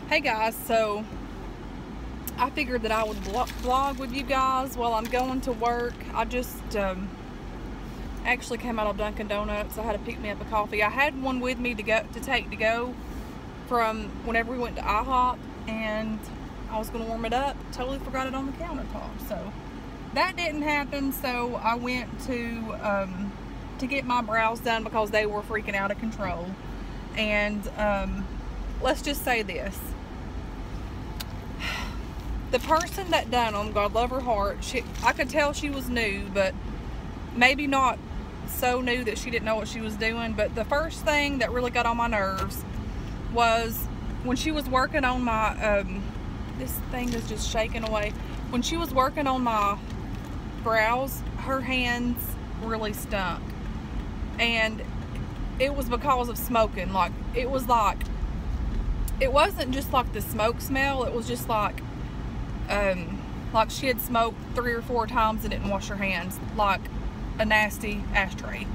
Hey guys, so I figured that I would vlog with you guys while I'm going to work. I just actually came out of Dunkin' Donuts. I had to pick me up a coffee. I had one with me to go from whenever we went to IHOP, and I was going to warm it up. Totally forgot it on the countertop, so that didn't happen. So I went to get my brows done because they were freaking out of control. And let's just say this. The person that done them, God love her heart, I could tell she was new, but maybe not so new that she didn't know what she was doing. But the first thing that really got on my nerves was when she was working on my, this thing is just shaking away. When she was working on my brows, her hands really stunk. And it was because of smoking. Like, it wasn't just like the smoke smell, it was just like she had smoked 3 or 4 times and didn't wash her hands, like a nasty ashtray.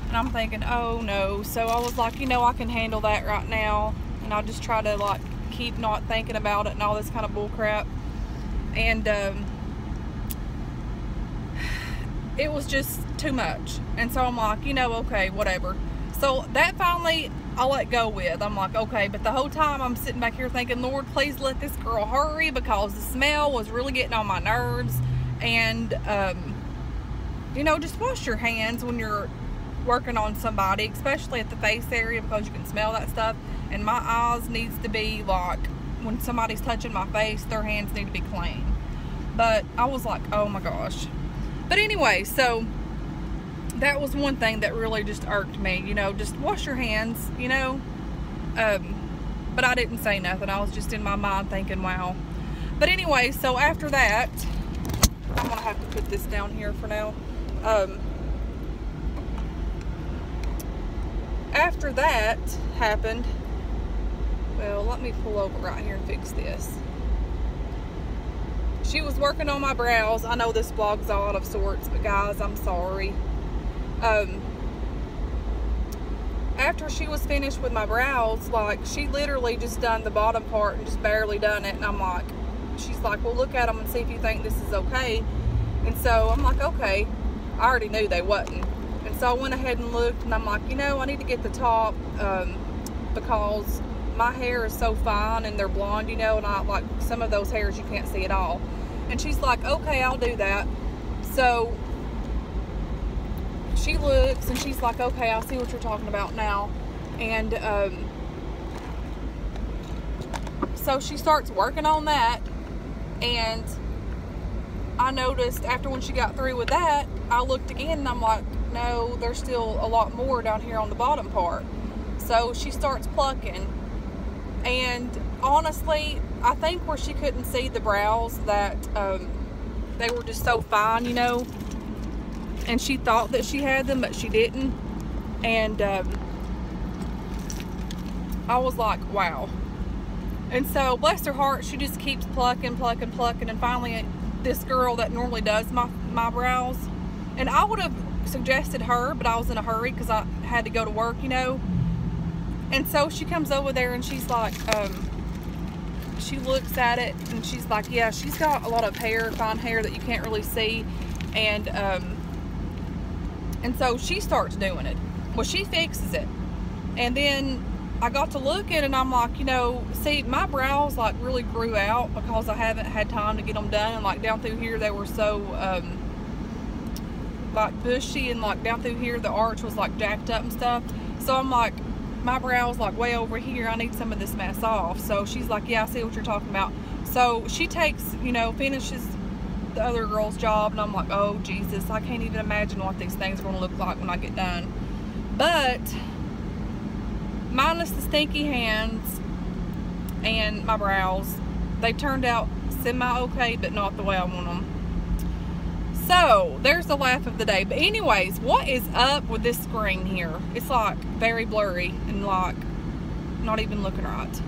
And I'm thinking, oh no. So I was like, you know, I can handle that right now, and I'll just try to like keep not thinking about it and all this kind of bull crap. And it was just too much. And so I'm like, you know, okay, whatever. So that finally I let go with. I'm like, okay. But the whole time I'm sitting back here thinking, Lord, please let this girl hurry, because the smell was really getting on my nerves. And you know, just wash your hands when you're working on somebody, especially at the face area, because you can smell that stuff. And my eyes needs to be like, when somebody's touching my face, their hands need to be clean. But I was like, oh my gosh. But anyway, so that was one thing that really just irked me, you know, just wash your hands, you know. But I didn't say nothing. I was just in my mind thinking, wow. But anyway, so after that, I'm gonna have to put this down here for now. After that happened, well, let me pull over right here and fix this. She was working on my brows. I know this vlog's all out of sorts, but guys, I'm sorry. After she was finished with my brows, like, she literally just done the bottom part and just barely done it. And I'm like, she's like, well, look at them and see if you think this is okay. And so I'm like, okay. I already knew they wasn't. And so I went ahead and looked, and I'm like, you know, I need to get the top, because my hair is so fine and they're blonde, you know, and I like some of those hairs you can't see at all. And she's like, okay, I'll do that. So she looks and she's like, okay, I see what you're talking about now. And so she starts working on that, and I noticed after when she got through with that, I looked again and I'm like, no, there's still a lot more down here on the bottom part. So she starts plucking, and honestly, I think where she couldn't see the brows, that they were just so fine, you know, and she thought that she had them, but she didn't. And I was like, wow. And so, bless her heart, she just keeps plucking, and finally this girl that normally does my brows, and I would have suggested her, but I was in a hurry because I had to go to work, you know. And so she comes over there and she's like, she looks at it and she's like, yeah, she's got a lot of hair, fine hair that you can't really see. And so she starts doing it. Well, she fixes it. And then I got to looking and I'm like, you know, see, my brows like really grew out because I haven't had time to get them done. And like down through here, they were so like bushy, and like down through here, the arch was like jacked up and stuff. So I'm like, my brows like way over here, I need some of this mess off. So she's like, yeah, I see what you're talking about. So she takes, you know, finishes the other girl's job, and I'm like, oh Jesus, I can't even imagine what these things are going to look like when I get done. But minus the stinky hands and my brows, they turned out semi-okay, but not the way I want them. So there's the laugh of the day. But anyways, what is up with this screen here? It's like very blurry and like not even looking right,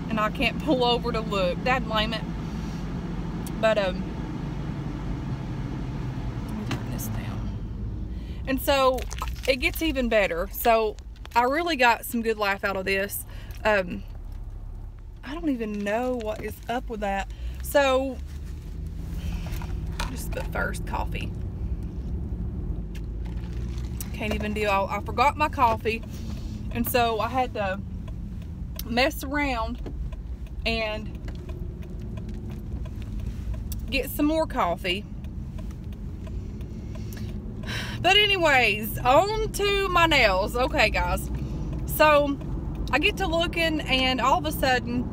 and I can't pull over to look. Dad blame it. But let me turn this down. And so it gets even better. So I really got some good laugh out of this. I don't even know what is up with that. So, just put first coffee. Can't even deal. I forgot my coffee. And so I had to mess around and get some more coffee. But anyways, on to my nails. Okay, guys. So I get to looking, and all of a sudden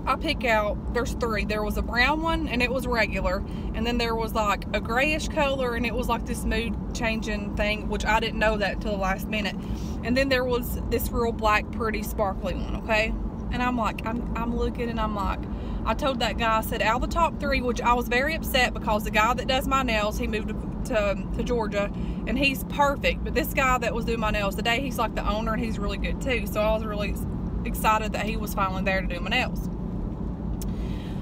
I pick out, there's three. There was a brown one, and it was regular. And then there was like a grayish color, and it was like this mood changing thing, which I didn't know that until the last minute. And then there was this real black, pretty, sparkly one, okay? And I'm like, I'm looking, and I'm like, I told that guy, I said, out of the top three, which I was very upset because the guy that does my nails, he moved to Georgia, and he's perfect. But this guy that was doing my nails today, he's like the owner, and he's really good too. So I was really excited that he was finally there to do my nails.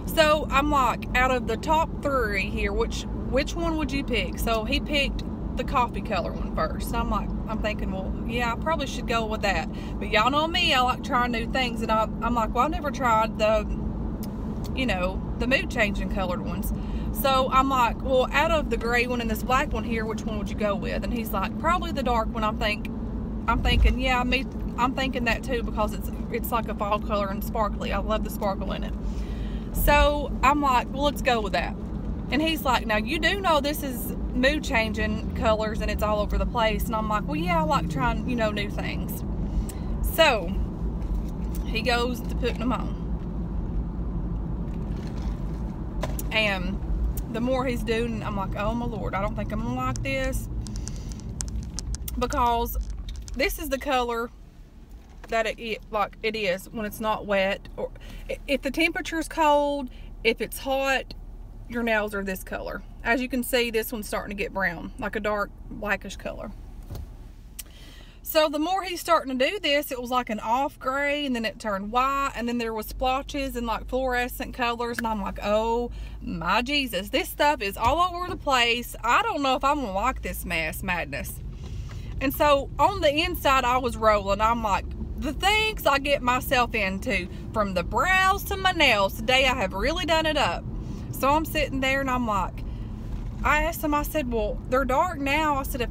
So I'm like, out of the top three here, which one would you pick? So he picked the coffee color one first. I'm like, I'm thinking, well, yeah, I probably should go with that. But y'all know me, I like trying new things, and I'm like, well, I've never tried the, you know, the mood changing colored ones. So I'm like, well, out of the gray one and this black one here, which one would you go with? And he's like, probably the dark one. I'm thinking, yeah, I'm thinking that too, because it's like a fall color and sparkly. I love the sparkle in it. So I'm like, well, let's go with that. And he's like, now you do know this is mood changing colors and it's all over the place. And I'm like, well, yeah, I like trying, you know, new things. So he goes to putting them on. And the more he's doing, I'm like, oh my Lord, I don't think I'm gonna like this, because this is the color that it is when it's not wet, or if the temperature is cold. If it's hot, your nails are this color. As you can see, this one's starting to get brown, like a dark blackish color. So the more he's starting to do this, it was like an off gray, and then it turned white, and then there was splotches and like fluorescent colors, and I'm like, oh my Jesus, this stuff is all over the place. I don't know if I'm gonna like this madness. And so on the inside, I was rolling. I'm like, the things I get myself into, from the brows to my nails, today I have really done it up. So I'm sitting there, and I'm like, I asked them, I said, well, they're dark now. I said,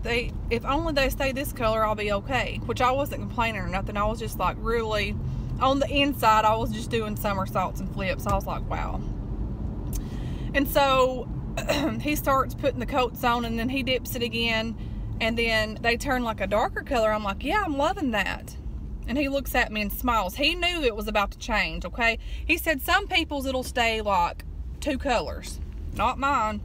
if only they stay this color, I'll be okay. Which I wasn't complaining or nothing. I was just like, really, on the inside, I was just doing somersaults and flips. I was like, wow. And so he starts putting the coats on, and then he dips it again, and then they turn like a darker color. I'm like, yeah, I'm loving that. And he looks at me and smiles. He knew it was about to change, okay? He said some people's it'll stay like 2 colors. Not mine.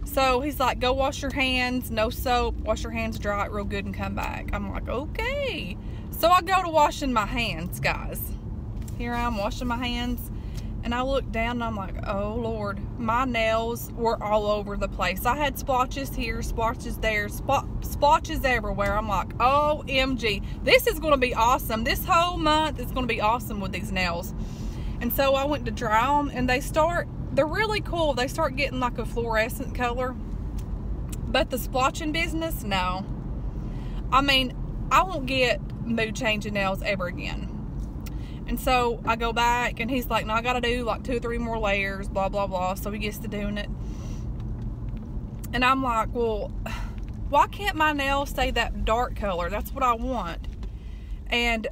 So he's like, go wash your hands, no soap, wash your hands, dry it real good, and come back. I'm like, okay. So I go to washing my hands, guys. Here I am washing my hands, and I look down, and I'm like, oh Lord, my nails were all over the place. I had splotches here, splotches there, splotches everywhere. I'm like, OMG, this is gonna be awesome. This whole month is gonna be awesome with these nails. And so I went to dry them, and they're really cool. They start getting like a fluorescent color. But the splotching business, no. I mean, I won't get mood changing nails ever again. And so I go back, and he's like, no, I gotta do like 2 or 3 more layers, blah, blah, blah. So he gets to doing it. And I'm like, well, why can't my nails stay that dark color? That's what I want. And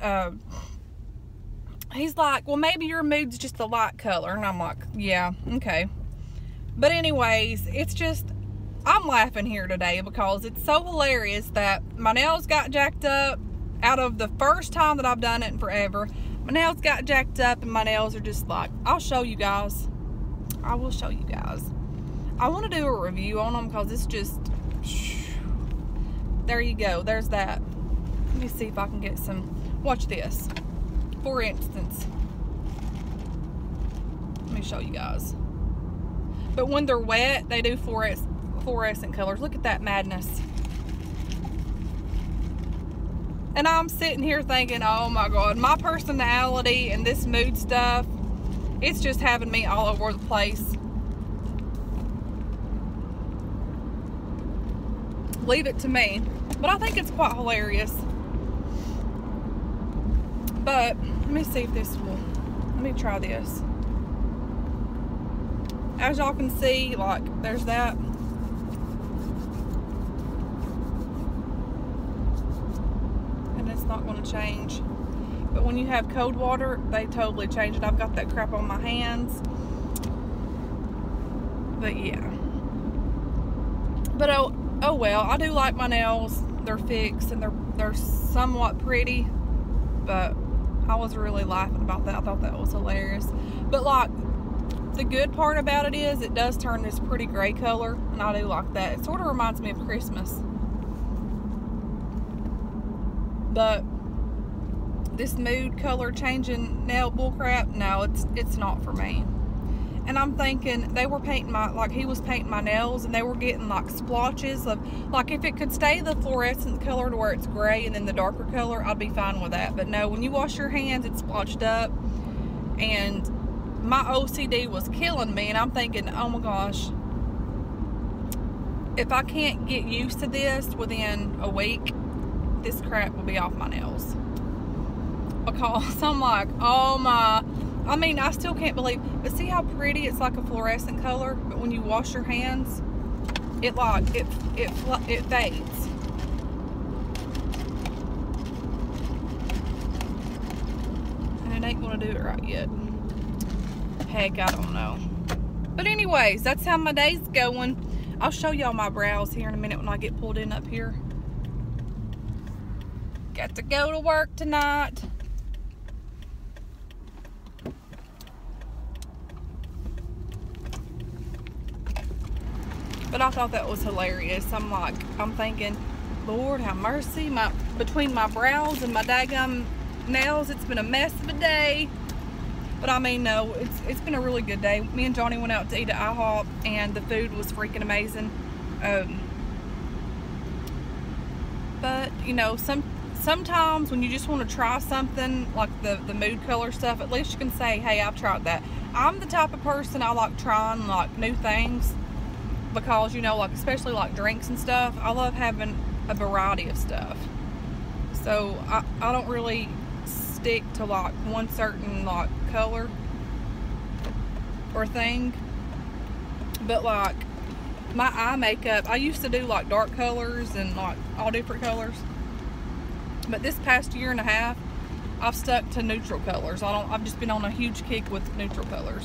he's like, well, maybe your mood's just a light color. And I'm like, yeah, okay. But anyways, it's just, I'm laughing here today because it's so hilarious that my nails got jacked up. Out of the first time that I've done it in forever, my nails got jacked up, and my nails are just like, I'll show you guys. I will show you guys. I want to do a review on them because it's just, there you go. There's that. Let me see if I can get some, watch this. For instance, let me show you guys. But when they're wet, they do fluorescent colors. Look at that madness. And I'm sitting here thinking, oh my God, my personality and this mood stuff, it's just having me all over the place. Leave it to me. But I think it's quite hilarious. But let me see if this will, let me try this. As y'all can see, like, there's that. And it's not going to change. But when you have cold water, they totally change it. I've got that crap on my hands. But yeah. But oh well, I do like my nails. They're fixed and they're somewhat pretty. But I was really laughing about that. I thought that was hilarious. But like, the good part about it is it does turn this pretty gray color, and I do like that. It sort of reminds me of Christmas. But this mood color changing nail bullcrap, no, it's not for me. And I'm thinking they were painting he was painting my nails, and they were getting like splotches of, like, if it could stay the fluorescent color to where it's gray and then the darker color, I'd be fine with that. But no, when you wash your hands, it's splotched up, and my OCD was killing me. And I'm thinking, oh my gosh, if I can't get used to this within a week, this crap will be off my nails. Because I'm like, oh my, I mean, I still can't believe, but see how pretty it's like a fluorescent color, but when you wash your hands, it fades. And it ain't gonna do it right yet. Heck, I don't know. But anyways, that's how my day's going. I'll show y'all my brows here in a minute when I get pulled in up here. Got to go to work tonight. But I thought that was hilarious. I'm thinking, Lord have mercy, between my brows and my daggum nails, it's been a mess of a day. But I mean, no, it's been a really good day. Me and Johnny went out to eat at IHOP, and the food was freaking amazing. But you know, sometimes when you just want to try something like the mood color stuff, at least you can say, hey, I've tried that. I'm the type of person, I like trying like new things, because, you know, like, especially like drinks and stuff, I love having a variety of stuff. So I don't really stick to like one certain like color or thing. But like my eye makeup, I used to do like dark colors and like all different colors, but this past year and a half I've stuck to neutral colors. I've just been on a huge kick with neutral colors.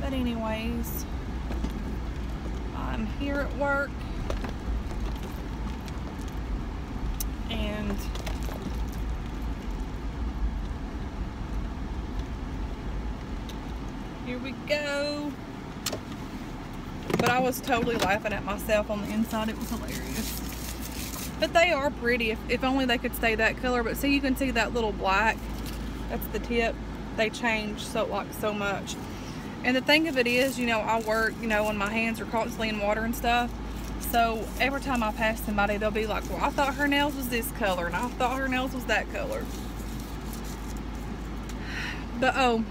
But anyways, I'm here at work, and here we go. But I was totally laughing at myself on the inside. It was hilarious. But they are pretty. If only they could stay that color. But see, you can see that little black. That's the tip. They change so much. And the thing of it is, you know, I work, you know, when my hands are constantly in water and stuff. So every time I pass somebody, they'll be like, well, I thought her nails was this color, and I thought her nails was that color. But oh,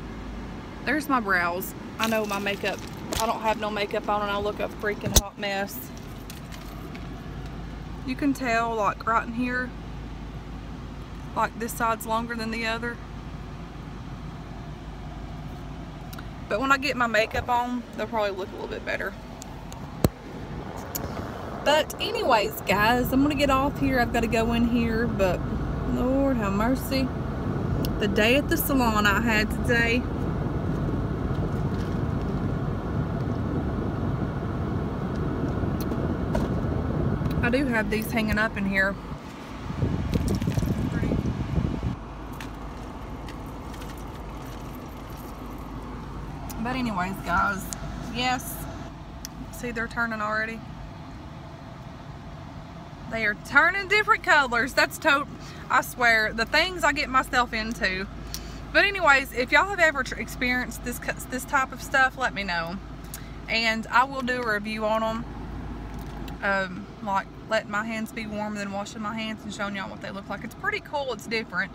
there's my brows. I know my makeup, I don't have no makeup on, and I look a freaking hot mess. You can tell, like, right in here, like this side's longer than the other. But when I get my makeup on, they'll probably look a little bit better. But anyways, guys, I'm gonna get off here. I've got to go in here, but Lord have mercy. The day at the salon I had today. I do have these hanging up in here. But anyways, guys, yes, see, they're turning already. They are turning different colors. That's I swear, the things I get myself into. But anyways, if y'all have ever experienced this type of stuff, let me know, and I will do a review on them. Like letting my hands be warm, then washing my hands and showing y'all what they look like. It's pretty cool. It's different,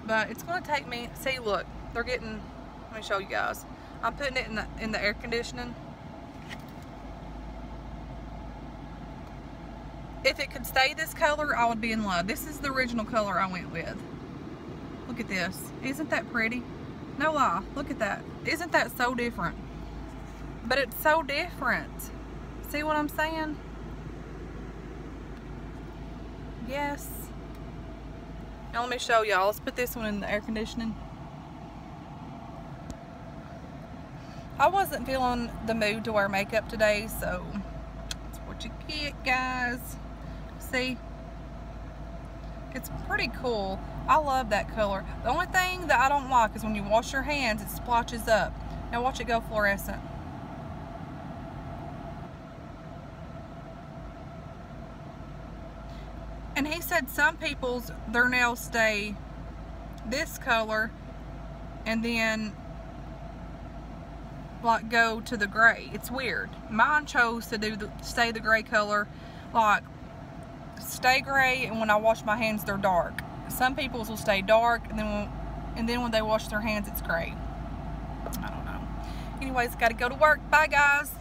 but it's going to take me. See, look, they're getting. Let me show you guys. I'm putting it in the air conditioning. if it could stay this color, I would be in love. This is the original color I went with. Look at this. Isn't that pretty? No lie. Look at that. Isn't that so different? But it's so different. See what I'm saying? Yes. Now let me show y'all. Let's put this one in the air conditioning. I wasn't feeling the mood to wear makeup today, so that's what you get, guys. See? It's pretty cool. I love that color. The only thing that I don't like is when you wash your hands, it splotches up. Now watch it go fluorescent. And he said some people's, their nails stay this color and then like go to the gray. It's weird. Mine chose to stay the gray color, like stay gray, and when I wash my hands they're dark. Some people's will stay dark and then when they wash their hands it's gray. I don't know. Anyways, gotta go to work. Bye guys.